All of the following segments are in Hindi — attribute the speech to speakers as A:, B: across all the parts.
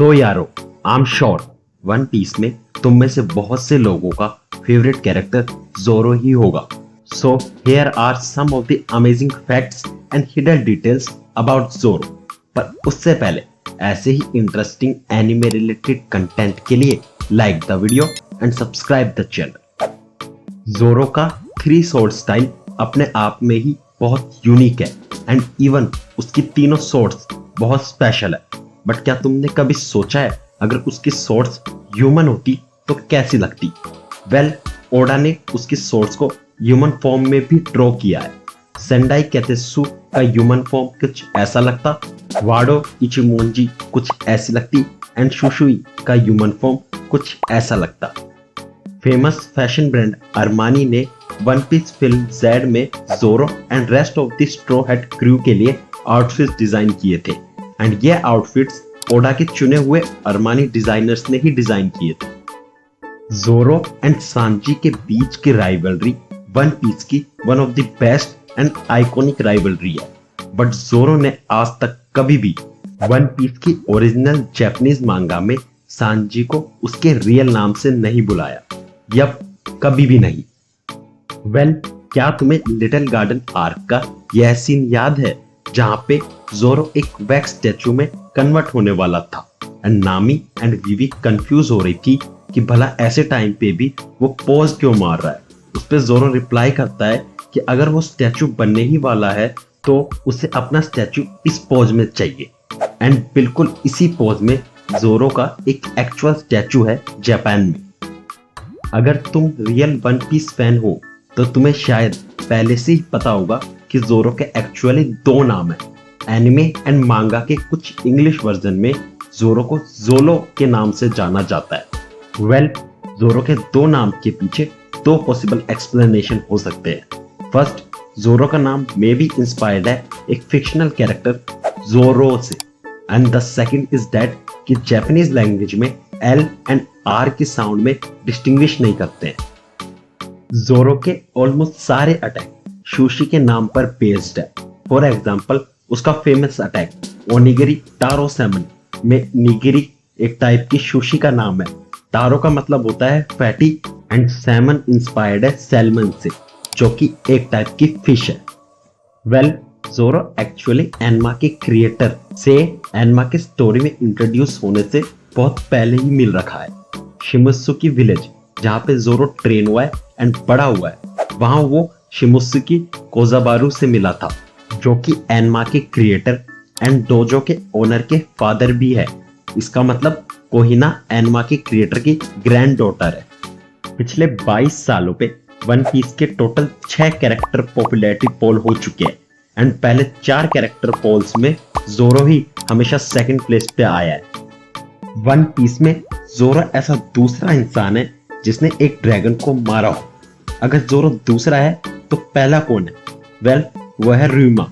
A: तो यारो, I am sure One Piece में तुम में से बहुत से लोगों का फेवरेट कैरेक्टर जोरो ही होगा। So here are some of the amazing facts and hidden details about Zoro. पर उससे पहले ऐसे ही इंटरेस्टिंग एनिमे रिलेटेड कंटेंट के लिए like the video and subscribe the channel. Zoro का 3 स्वॉर्ड स्टाइल अपने आप में ही बहुत यूनिक है एंड इवन उसकी तीनों स्वॉर्ड्स बहुत स्पेशल है। बट क्या तुमने कभी सोचा है अगर उसकी स्वॉर्ड्स ह्यूमन होती तो कैसी लगती? वेल, ओडा ने उसकी स्वॉर्ड्स को ह्यूमन फॉर्म में भी ड्रॉ किया है। सेंडाई केतेसु का ह्यूमन फॉर्म कुछ ऐसा लगता, वाडो इचिमोंजी कुछ ऐसी लगती एंड शुशुई का ह्यूमन फॉर्म कुछ ऐसा लगता। फेमस फैशन ब्रांड अरमानी ने वन पीस फिल्म जेड में जोरो and rest of the straw hat crew के लिए आउटफिट्स डिजाइन किए थे एंड ये आउटफिट्स ओडा के चुने हुए अरमानी डिजाइनर्स ने ही डिजाइन किए थे। जोरो एंड सांजी के बीच की राइवलरी वन पीस की one of the best and iconic rivalry है। बट जोरो ने आज तक कभी भी वन पीस की ओरिजिनल जापानीज मांगा में सांजी को उसके रियल नाम से नहीं बुलाया। यप, कभी भी नहीं। वेल, क्या तुम्हें लिटिल गार्डन आर्क का यह सीन याद है जहां पे जोरो एक वैक्स स्टैचू में कन्वर्ट होने वाला था एंड नामी एंड विवी कंफ्यूज हो रही थी कि भला ऐसे टाइम पे भी वो पोज क्यों मार रहा है। उस पे जोरो रिप्लाई करता है कि अगर वो स्टैचू बनने ही वाला है तो उसे अपना स्टैचू इस पोज में चाहिए। एंड बिल्कुल इसी पोज में जोरो का एक एक्चुअल स्टैचू है जापान में। अगर तुम रियल वन पीस फैन हो तो तुम्हें शायद पहले से ही पता होगा कि जोरो के एक्चुअली 2 नाम है। एनिमे एंड मांगा के कुछ इंग्लिश वर्जन में जोरो को जोलो के नाम से जाना जाता है। वेल, जोरो के 2 नाम के पीछे 2 पॉसिबल एक्सप्लेनेशन हो सकते हैं। फर्स्ट, जोरो का नाम मे बी इंस्पायर्ड है एक फिक्शनल कैरेक्टर जोरो से and the second is that कि जापानीज लैंग्वेज में एल एंड आर के साउंड में डिस्टिंग्विश नहीं करते हैं। जोरो के ऑलमोस्ट सारे अटैक शुशी के नाम पर बेस्ड है। फॉर एग्जांपल, उसका फेमस अटैक ओनिगिरी टारो सैमन में निगिरी एक टाइप की शुशी का नाम है। टारो का मतलब होता है फैटी एंड सैमन इंस्पायर्ड है सैल्मन से जो कि एक टाइप की फिश है। वेल, जोरो एक्चुअली एनमा के क्रिएटर से एनमा के स्टोरी में इंट्रोड्यूस होने से बहुत पहले ही मिल रखा है। शिमुत्सुकी विलेज जहाँ पे जोरो ट्रेन हुआ है एंड बड़ा हुआ है, वहां वो शिमुत्सुकी कोजाबारू से मिला था जो कि एनमा के क्रिएटर एंड डोजो के ओनर के फादर भी है। इसका मतलब कोहिना एनमा के क्रिएटर की ग्रैंड डॉटर है। पिछले 22 सालों पे वन पीस के टोटल 6 कैरेक्टर पॉपुलैरिटी पोल हो चुके हैं एंड पहले 4 कैरेक्टर पोल्स में जोरो ही हमेशा सेकंड प्लेस पे आया है। वन पीस में जोरो ऐसा दूसरा इंसान है जिसने एक ड्रैगन को मारा हो। अगर जोरो दूसरा है तो पहला कौन है? वेल, वह है र्यूमा।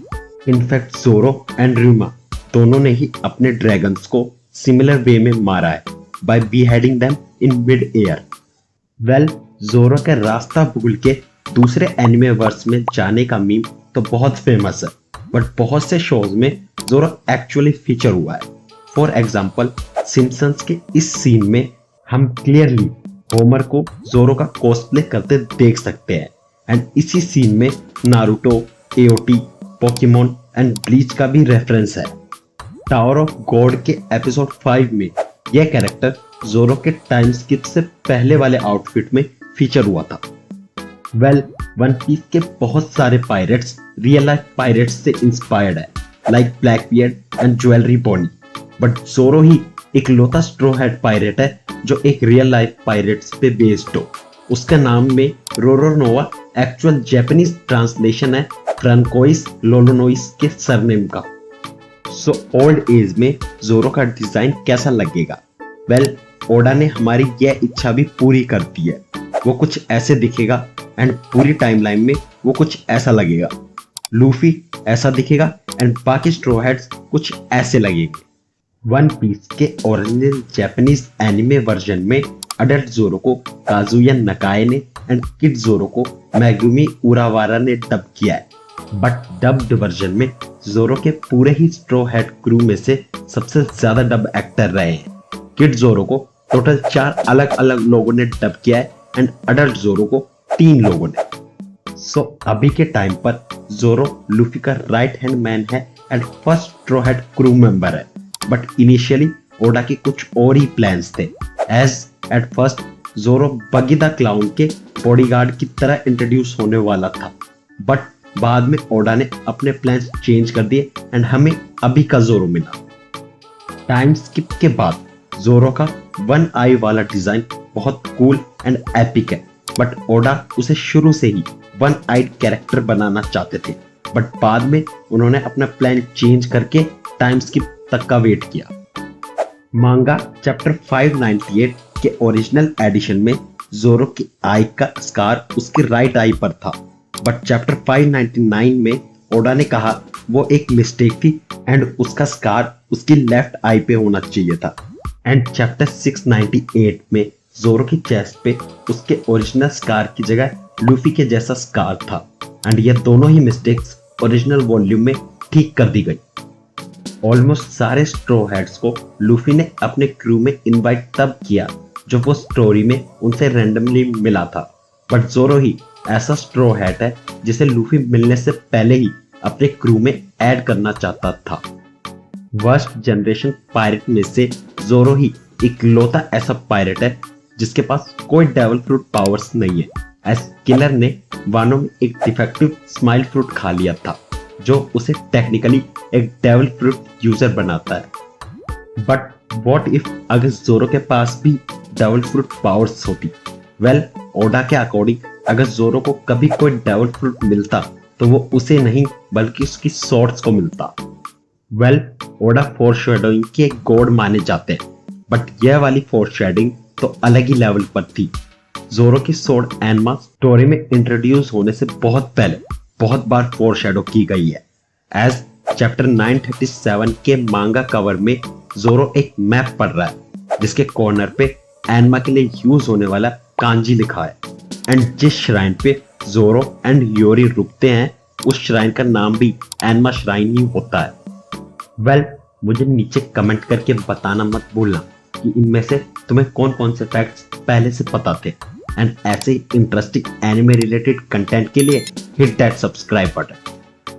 A: इनफैक्ट जोरो एंड र्यूमा दोनों ने ही अपने ड्रैगन्स को सिमिलर वे में मारा है by beheading them in mid air. Well, Zoro के रास्ता भूल के दूसरे एनिमे वर्स में जाने का मीम तो बहुत फेमस है, बट बहुत से शोज में जोरो एक्चुअली फीचर हुआ है। फॉर एग्जाम्पल, सिम्पसन्स के इस सीन में हम क्लियरली होमर को जोरो का कॉस्प्ले करते देख सकते हैं एंड इसी सीन में Naruto, AOT, Pokemon and bleach का भी रेफरेंस है। टावर ऑफ गॉड के एपिसोड 5 में यह कैरेक्टर जोरो के टाइम स्किप से पहले वाले आउटफिट में फीचर हुआ था। वेल, वन पीस के बहुत सारे पायरेट्स रियल लाइफ पायरेट्स से इंस्पायर्ड है like Blackbeard and Jewelry Bonney. But Zoro ही इकलौता स्ट्रॉ हैट पायरेट है जो एक रियल लाइफ पायरेट्स पे बेस्ड हो। उसका नाम में रोरोनोवा एक्चुअल जापानीज ट्रांसलेशन है फ्रांकोइस लोलोनोइस के सरनेम का। सो ओल्ड एज में जोरो का डिजाइन कैसा लगेगा? वेल, ओडा ने हमारी यह इच्छा भी पूरी कर दी है। वो कुछ ऐसे दिखेगा एंड पूरी टाइमलाइन में वो कुछ ऐसा लगेगा। लूफी ऐसा दिखेगा एंड बाकी स्ट्रॉ हैट्स कुछ ऐसे लगेंगे। वन पीस के ओरिजिनल जापानीज एनिमे वर्जन में अडल्ट जोरो को काजुया नकाए ने एंड किड जोरो को मेगुमी उरावारा ने डब किया है। बट डब्ड वर्जन में जोरो के पूरे ही स्ट्रॉ हैट क्रू में से सबसे ज्यादा डब एक्टर रहे हैं किड जोरो को टोटल 4 अलग अलग लोगों ने डब किया है एंड अडल्ट जोरो को 3 लोगों ने। सो अभी के टाइम पर जोरो लूफी का राइट हैंड मैन है and first straw hat crew member है, बट इनिशियली ओडा के कुछ और ही प्लान्स थे। एज एट फर्स्ट जोरो बगी द क्लाउन के बॉडीगार्ड की तरह इंट्रोड्यूस होने वाला था, बट बाद में ओडा ने अपने प्लान्स चेंज कर दिए एंड हमें अभी का जोरो मिला। टाइम स्किप के बाद जोरो का वन आई वाला डिजाइन बहुत कूल एंड एपिक है, बट ओडा उसे शुरू से ही वन आइड कैरेक्टर बनाना चाहते थे, बट बाद में उन्होंने अपना प्लान चेंज करके टाइम स्किप तक का वेट किया। मांगा चैप्टर 598 के ओरिजिनल एडिशन में जोरो की आई का स्कार उसकी राइट आई पर था, बट चैप्टर 599 में ओडा ने कहा वो एक मिस्टेक थी एंड उसका स्कार उसकी लेफ्ट आई पे होना चाहिए था। एंड चैप्टर 698 में जोरो की चेस्ट पे उसके ओरिजिनल स्कार की जगह लूफी के जैसा स्कार था एंड ये दोनों ही मिस्टेक्स ओरिजिनल वॉल्यूम में ठीक कर दी गई। ऑलमोस्ट सारे स्ट्रॉ हैट्स को लूफी ने अपने क्रू में इनवाइट तब किया जब वो स्टोरी में उनसे रैंडमली मिला था, बट जोरो ही ऐसा स्ट्रॉ हैट है जिसे लूफी मिलने से पहले ही अपने क्रू में ऐड करना चाहता था। वर्स्ट जनरेशन पायरेट में से जोरो ही इकलौता ऐसा पायरेट है जिसके पास कोई डेविल फ्रूट पावर्स नहीं है, एज किलर ने वानो में एक डिफेक्टिव स्माइल फ्रूट खा लिया था जो उसे टेक्निकली एक डेविल फ्रूट यूजर बनाता है। बट व्हाट इफ अगर जोरो के पास भी डेविल फ्रूट पावर्स होती? वेल, ओडा के अकॉर्डिंग अगर जोरो को कभी कोई डेविल फ्रूट मिलता तो वो उसे नहीं बल्कि उसकी स्वॉर्ड्स को मिलता। वेल, ओडा फोरशैडोइंग के एक गॉड माने जाते हैं, बट यह वाली फोरशैडोइंग तो अलग ही लेवल पर थी। जोरो की स्वॉर्ड एनमा स्टोरी में इंट्रोड्यूस होने से बहुत पहले बहुत बार फोरशैडो की गई है। एज चैप्टर 937 के मांगा कवर में जोरो एक मैप पढ़ रहा है जिसके कॉर्नर पे एनमा के लिए यूज होने वाला कांजी लिखा है एंड जिस श्राइन पे जोरो एंड योरी रुकते हैं उस श्राइन का नाम भी एनमा श्राइन ही होता है। वेल, मुझे नीचे कमेंट करके बताना मत भूलना कि इनमें से तुम्हें कौन कौन से फैक्ट्स पहले से पता थे एंड ऐसे इंटरेस्टिंग एनिमे रिलेटेड कंटेंट के लिए हिट दैट सब्सक्राइब बटन।